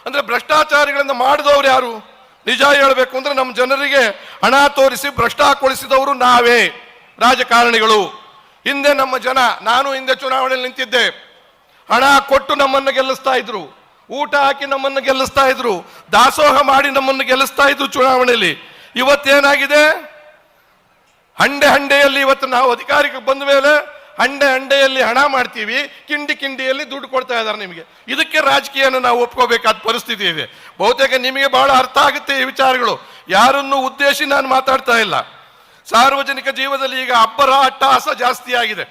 ಅಂದ್ರೆ ಭ್ರಷ್ಟಾಚಾರಿಗಳಿಂದ ಮಾಡಿದವರು ಯಾರು? ನಿಜ ಹೇಳಬೇಕು ಅಂದ್ರೆ ನಮ್ಮ ಜನರಿಗೆ ಹಣ ತೋರಿಸಿ ಭ್ರಷ್ಟಾಗೊಳಿಸಿದವರು ನಾವೇ, ರಾಜಕಾರಣಿಗಳು. ಹಿಂದೆ ನಮ್ಮ ಜನ, ನಾನು ಹಿಂದೆ ಚುನಾವಣೆಯಲ್ಲಿ ನಿಂತಿದ್ದೆ, ಹಣ ಕೊಟ್ಟು ನಮ್ಮನ್ನು ಗೆಲ್ಲಿಸ್ತಾ ಇದ್ರು, ಊಟ ಹಾಕಿ ನಮ್ಮನ್ನು ಗೆಲ್ಲಿಸ್ತಾ ಇದ್ರು, ದಾಸೋಹ ಮಾಡಿ ನಮ್ಮನ್ನು ಗೆಲ್ಲಿಸ್ತಾ ಇದ್ರು ಚುನಾವಣೆಯಲ್ಲಿ. ಇವತ್ತೇನಾಗಿದೆ? ಹಂಡೆಯಲ್ಲಿ ಇವತ್ತು ನಾವು ಅಧಿಕಾರಕ್ಕೆ ಬಂದ ಮೇಲೆ ಹಂಡೆಯಲ್ಲಿ ಹಣ ಮಾಡ್ತೀವಿ, ಕಿಂಡಿಯಲ್ಲಿ ದುಡ್ಡು ಕೊಡ್ತಾ ಇದ್ದಾರೆ ನಿಮಗೆ. ಇದಕ್ಕೆ ರಾಜಕೀಯನ ನಾವು ಒಪ್ಕೋಬೇಕಾದ ಪರಿಸ್ಥಿತಿ ಇದೆ. ಬಹುತೇಕ ನಿಮಗೆ ಬಹಳ ಅರ್ಥ ಆಗುತ್ತೆ ಈ ವಿಚಾರಗಳು. ಯಾರನ್ನು ಉದ್ದೇಶಿ ನಾನು ಮಾತಾಡ್ತಾ ಇಲ್ಲ. ಸಾರ್ವಜನಿಕ ಜೀವನದಲ್ಲಿ ಈಗ ಅಬ್ಬರ ಅಟ್ಟಹಾಸ ಜಾಸ್ತಿ ಆಗಿದೆ.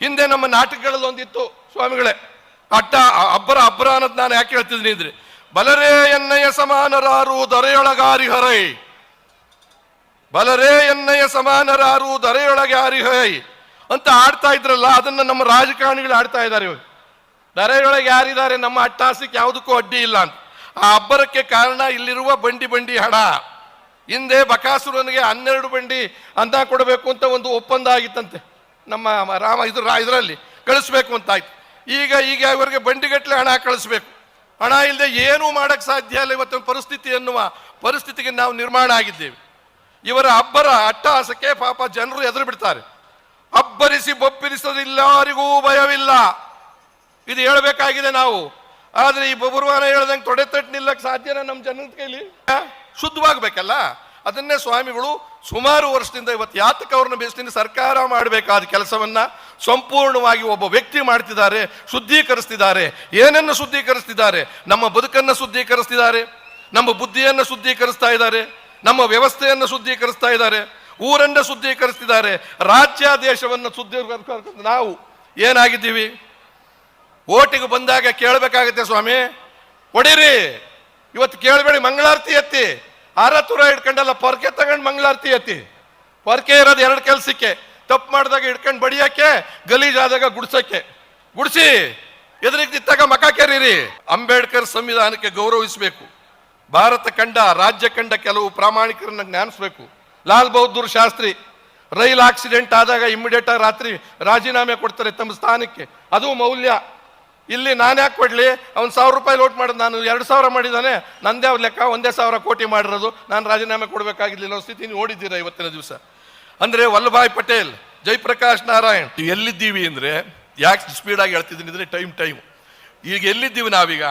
ಹಿಂದೆ ನಮ್ಮ ನಾಟಕಗಳಲ್ಲಿ ಒಂದಿತ್ತು ಸ್ವಾಮಿಗಳೇ, ಅಬ್ಬರ ಅನ್ನೋದು ನಾನು ಯಾಕೆ ಹೇಳ್ತಿದ್ದೀನಿ ಇದ್ರೆ, ಬಲರೇ ಎನ್ನಯ್ಯ ಸಮಾನರಾರು ದರೆಯೊಳಗಾರಿಹರೈ, ಬಲರೇ ಎನ್ನಯ್ಯ ಸಮಾನರಾರು ದರೆಯೊಳಗಾರಿಹೈ ಅಂತ ಆಡ್ತಾ ಇದ್ರಲ್ಲ, ಅದನ್ನ ನಮ್ಮ ರಾಜಕಾರಣಿಗಳು ಆಡ್ತಾ ಇದ್ದಾರೆ. ಇವಾಗ ದರೆಯೊಳಗೆ ಯಾರಿದ್ದಾರೆ? ನಮ್ಮ ಅಟ್ಟಹಾಸಕ್ಕೆ ಯಾವುದಕ್ಕೂ ಅಡ್ಡಿ ಇಲ್ಲ ಅಂತ. ಆ ಅಬ್ಬರಕ್ಕೆ ಕಾರಣ ಇಲ್ಲಿರುವ ಬಂಡಿ ಹಣ. ಹಿಂದೆ ಬಕಾಸುರನಿಗೆ 12 ಬಂಡಿ ಅನ್ನ ಕೊಡಬೇಕು ಅಂತ ಒಂದು ಒಪ್ಪಂದ ಆಗಿತ್ತಂತೆ, ನಮ್ಮ ರಾಮ ಇದರಲ್ಲಿ ಕಳಿಸ್ಬೇಕು ಅಂತ ಆಯ್ತು. ಈಗ ಅವರಿಗೆ ಬಂಡಿಗಟ್ಟಲೆ ಹಣ ಕಳಿಸ್ಬೇಕು. ಹಣ ಇಲ್ಲದೆ ಏನೂ ಮಾಡಕ್ ಸಾಧ್ಯ ಇಲ್ಲ. ಇವತ್ತಿನ ಪರಿಸ್ಥಿತಿ ಎನ್ನುವ ಪರಿಸ್ಥಿತಿಗೆ ನಾವು ನಿರ್ಮಾಣ ಆಗಿದ್ದೇವೆ. ಇವರ ಅಬ್ಬರ ಅಟ್ಟಹಾಸಕ್ಕೆ ಪಾಪ ಜನರು ಎದುರು ಬಿಡ್ತಾರೆ. ಅಬ್ಬರಿಸಿ ಬೊಬ್ಬಿರಿಸೋದಿಲ್ಲರಿಗೂ ಭಯವಿಲ್ಲ, ಇದು ಹೇಳಬೇಕಾಗಿದೆ ನಾವು. ಆದ್ರೆ ಈ ಬಬುರ್ವಾನ ಹೇಳ್ದಂಗೆ ತೊಡೆ ತಟ್ಟು ನಿಲ್ಲಕ್ಕೆ ಸಾಧ್ಯನ ನಮ್ಮ ಜನದ ಕೈಲಿ? ಶುದ್ಧವಾಗಬೇಕಲ್ಲ. ಅದನ್ನೇ ಸ್ವಾಮಿಗಳು ಸುಮಾರು ವರ್ಷದಿಂದ ಇವತ್ತು ಯಾತಕ ಅವ್ರನ್ನ ಬೇಸ್ತೀನಿ ಸರ್ಕಾರ ಮಾಡಬೇಕಾದ ಕೆಲಸವನ್ನ ಸಂಪೂರ್ಣವಾಗಿ ಒಬ್ಬ ವ್ಯಕ್ತಿ ಮಾಡ್ತಿದ್ದಾರೆ, ಶುದ್ಧೀಕರಿಸ್ತಿದ್ದಾರೆ. ಏನನ್ನು ಶುದ್ಧೀಕರಿಸ್ತಿದ್ದಾರೆ? ನಮ್ಮ ಬದುಕನ್ನು ಶುದ್ಧೀಕರಿಸ್ತಿದ್ದಾರೆ, ನಮ್ಮ ಬುದ್ಧಿಯನ್ನು ಶುದ್ಧೀಕರಿಸ್ತಾ ಇದ್ದಾರೆ, ನಮ್ಮ ವ್ಯವಸ್ಥೆಯನ್ನು ಶುದ್ಧೀಕರಿಸ್ತಾ ಇದ್ದಾರೆ, ಊರನ್ನು ಶುದ್ಧೀಕರಿಸ್ತಿದ್ದಾರೆ, ರಾಜ್ಯ ದೇಶವನ್ನು ಶುದ್ಧೀಕರಿಸ. ನಾವು ಏನಾಗಿದ್ದೀವಿ? ಓಟಿಗೆ ಬಂದಾಗ ಕೇಳಬೇಕಾಗತ್ತೆ, ಸ್ವಾಮಿ ಹೊಡೀರಿ, ಇವತ್ತು ಕೇಳಬೇಡಿ, ಮಂಗಳಾರತಿ ಎತ್ತಿ, ಆರತುರ ಹಿಡ್ಕೊಂಡಲ್ಲ, ಪೊರ್ಕೆ ತಗೊಂಡು ಮಂಗಳಾರತಿ ಎತ್ತಿ. ಪೊರ್ಕೆ ಇರೋದು 2 ಕೆಲಸಕ್ಕೆ, ತಪ್ಪು ಮಾಡಿದಾಗ ಹಿಡ್ಕೊಂಡು ಬಡಿಯಕ್ಕೆ, ಗಲೀಜಾದಾಗ ಗುಡ್ಸಕ್ಕೆ. ಗುಡಿಸಿ ಎದುರಿಗೆ ನಿಂತಾಗ ಮಕ ಕೆರೀರಿ. ಅಂಬೇಡ್ಕರ್ ಸಂವಿಧಾನಕ್ಕೆ ಗೌರವಿಸಬೇಕು. ಭಾರತ ಕಂಡ, ರಾಜ್ಯ ಕಂಡ ಕೆಲವು ಪ್ರಾಮಾಣಿಕರನ್ನ ಜ್ಞಾನಿಸ್ಬೇಕು. ಲಾಲ್ ಬಹದ್ದೂರ್ ಶಾಸ್ತ್ರಿ ರೈಲ್ ಆಕ್ಸಿಡೆಂಟ್ ಆದಾಗ ಇಮ್ಮಿಡಿಯೇಟ್ ಆಗಿ ರಾತ್ರಿ ರಾಜೀನಾಮೆ ಕೊಡ್ತಾರೆ ತಮ್ಮ ಸ್ಥಾನಕ್ಕೆ. ಅದು ಮೌಲ್ಯ. ಇಲ್ಲಿ ನಾನು ಯಾಕೆ ಕೊಡ್ಲಿ? ಅವ್ನು 1000 ರೂಪಾಯಿ ಲೋಟ್ ಮಾಡೋದು, ನಾನು 2000 ಮಾಡಿದ್ದಾನೆ, ನಂದೇ ಲೆಕ್ಕ 1,000 ಕೋಟಿ ಮಾಡಿರೋದು, ನಾನು ರಾಜೀನಾಮೆ ಕೊಡಬೇಕಾಗಿರ್ಲಿಲ್ಲ ಸ್ಥಿತಿ ನೀವು ನೋಡಿದ್ದೀರಾ ಇವತ್ತಿನ ದಿವಸ. ಅಂದ್ರೆ ವಲ್ಲಭಾಯ್ ಪಟೇಲ್, ಜಯಪ್ರಕಾಶ್ ನಾರಾಯಣ್. ಎಲ್ಲಿದ್ದೀವಿ ಅಂದ್ರೆ, ಯಾಕೆ ಸ್ಪೀಡಾಗಿ ಹೇಳ್ತಿದ್ದೀನಿ ಅಂದ್ರೆ ಟೈಮ್ ಈಗ ಎಲ್ಲಿದ್ದೀವಿ ನಾವೀಗ?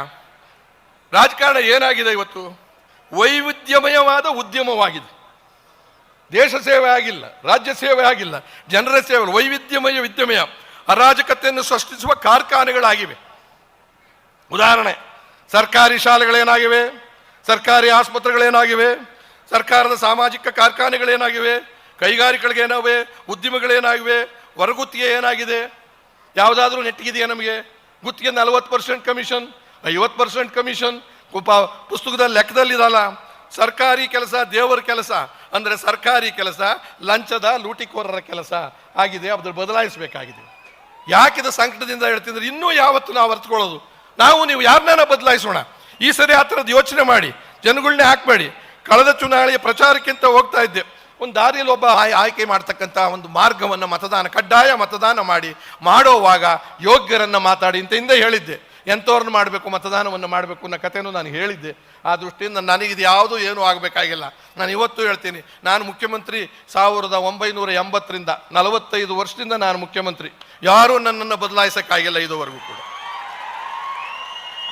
ರಾಜಕಾರಣ ಏನಾಗಿದೆ ಇವತ್ತು? ವೈವಿಧ್ಯಮಯವಾದ ಉದ್ಯಮವಾಗಿದೆ. ದೇಶ ಸೇವೆ ಆಗಿಲ್ಲ, ರಾಜ್ಯ ಸೇವೆ ಆಗಿಲ್ಲ, ಜನರ ಸೇವೆ, ವೈವಿಧ್ಯಮಯ ವಿದ್ಯಮಯ ಅರಾಜಕತೆಯನ್ನು ಸೃಷ್ಟಿಸುವ ಕಾರ್ಖಾನೆಗಳಾಗಿವೆ. ಉದಾಹರಣೆ, ಸರ್ಕಾರಿ ಶಾಲೆಗಳೇನಾಗಿವೆ, ಸರ್ಕಾರಿ ಆಸ್ಪತ್ರೆಗಳೇನಾಗಿವೆ, ಸರ್ಕಾರದ ಸಾಮಾಜಿಕ ಕಾರ್ಖಾನೆಗಳೇನಾಗಿವೆ, ಕೈಗಾರಿಕೆಗಳೇನಾಗಿವೆ, ಉದ್ಯಮಗಳೇನಾಗಿವೆ, ಹೊರಗುತ್ತಿಗೆ ಏನಾಗಿದೆ? ಯಾವುದಾದ್ರೂ ನೆಟ್ಟಿಗಿದೆಯಾ ನಮಗೆ? ಗುತ್ತಿಗೆ 40% ಕಮಿಷನ್, 50% ಕಮಿಷನ್, ಪುಸ್ತಕದ ಲೆಕ್ಕದಲ್ಲಿದಲ್ಲ. ಸರ್ಕಾರಿ ಕೆಲಸ ದೇವರ ಕೆಲಸ ಅಂದ್ರೆ ಸರ್ಕಾರಿ ಕೆಲಸ ಲಂಚದ ಲೂಟಿಕೋರರ ಕೆಲಸ ಆಗಿದೆ. ಅದ್ರ ಬದಲಾಯಿಸಬೇಕಾಗಿದೆ. ಯಾಕಿದ ಸಂಕಟದಿಂದ ಹೇಳ್ತಿದ್ರೆ, ಇನ್ನೂ ಯಾವತ್ತು ನಾವು ಅರ್ಥಕೊಳ್ಳೋದು? ನೀವು ಯಾರನ್ನ ಬದಲಾಯಿಸೋಣ. ಈ ಸರಿ ಆ ಥರದ್ದು ಯೋಚನೆ ಮಾಡಿ, ಜನಗಳನ್ನೇ ಹಾಕ್ಬೇಡಿ. ಕಳೆದ ಚುನಾವಣೆಯ ಪ್ರಚಾರಕ್ಕಿಂತ ಹೋಗ್ತಾ ಇದ್ದೆ, ಒಂದು ದಾರಿಯಲ್ಲಿ ಒಬ್ಬ ಆಯ್ಕೆ ಮಾಡ್ತಕ್ಕಂಥ ಒಂದು ಮಾರ್ಗವನ್ನು, ಮತದಾನ, ಕಡ್ಡಾಯ ಮತದಾನ ಮಾಡೋವಾಗ ಯೋಗ್ಯರನ್ನ ಮಾತಾಡಿ ಅಂತ ಹಿಂದೆ ಹೇಳಿದ್ದೆ. ಎಂಥವ್ರನ್ನ ಮಾಡಬೇಕು, ಮತದಾನವನ್ನು ಮಾಡಬೇಕು ಅನ್ನೋ ಕಥೆನೂ ನಾನು ಹೇಳಿದ್ದೆ. ಆ ದೃಷ್ಟಿಯಿಂದ ನನಗಿದು ಯಾವುದೂ ಏನೂ ಆಗಬೇಕಾಗಿಲ್ಲ. ನಾನು ಇವತ್ತು ಹೇಳ್ತೀನಿ, ನಾನು ಮುಖ್ಯಮಂತ್ರಿ 1980ರಿಂದ 45 ವರ್ಷದಿಂದ ನಾನು ಮುಖ್ಯಮಂತ್ರಿ. ಯಾರೂ ನನ್ನನ್ನು ಬದಲಾಯಿಸೋಕ್ಕಾಗಿಲ್ಲ ಇದುವರೆಗೂ ಕೂಡ.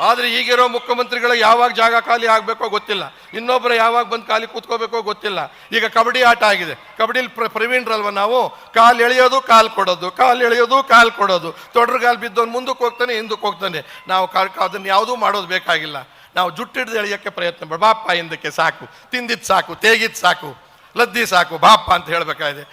ಆದರೆ ಈಗಿರೋ ಮುಖ್ಯಮಂತ್ರಿಗಳಿಗೆ ಯಾವಾಗ ಜಾಗ ಖಾಲಿ ಆಗಬೇಕೋ ಗೊತ್ತಿಲ್ಲ, ಇನ್ನೊಬ್ಬರು ಯಾವಾಗ ಬಂದು ಖಾಲಿ ಕೂತ್ಕೋಬೇಕೋ ಗೊತ್ತಿಲ್ಲ. ಈಗ ಕಬಡ್ಡಿ ಆಟ ಆಗಿದೆ, ಕಬಡ್ಡಿಲಿ ಪ್ರವೀಣ್ರಲ್ವ ನಾವು? ಕಾಲು ಎಳೆಯೋದು ಕಾಲು ಕೊಡೋದು, ಕಾಲು ಎಳೆಯೋದು ಕಾಲು ಕೊಡೋದು, ತೊಡ್ರಗಾಲು ಬಿದ್ದವನು ಮುಂದಕ್ಕೆ ಹೋಗ್ತಾನೆ, ಹಿಂದಕ್ಕೆ ಹೋಗ್ತಾನೆ. ನಾವು ಅದನ್ನು ಯಾವುದೂ ಮಾಡೋದು ಬೇಕಾಗಿಲ್ಲ. ನಾವು ಜುಟ್ಟಿಡ್ದು ಎಳೆಯೋಕ್ಕೆ ಪ್ರಯತ್ನ ಮಾಡಿ, ಬಾಪ ಹಿಂದಕ್ಕೆ ಸಾಕು, ತಿಂದಿದ್ದು ಸಾಕು, ತೇಗಿದ್ದು ಸಾಕು, ಲದ್ದಿ ಸಾಕು, ಬಾಪ ಅಂತ ಹೇಳಬೇಕಾಗಿದೆ.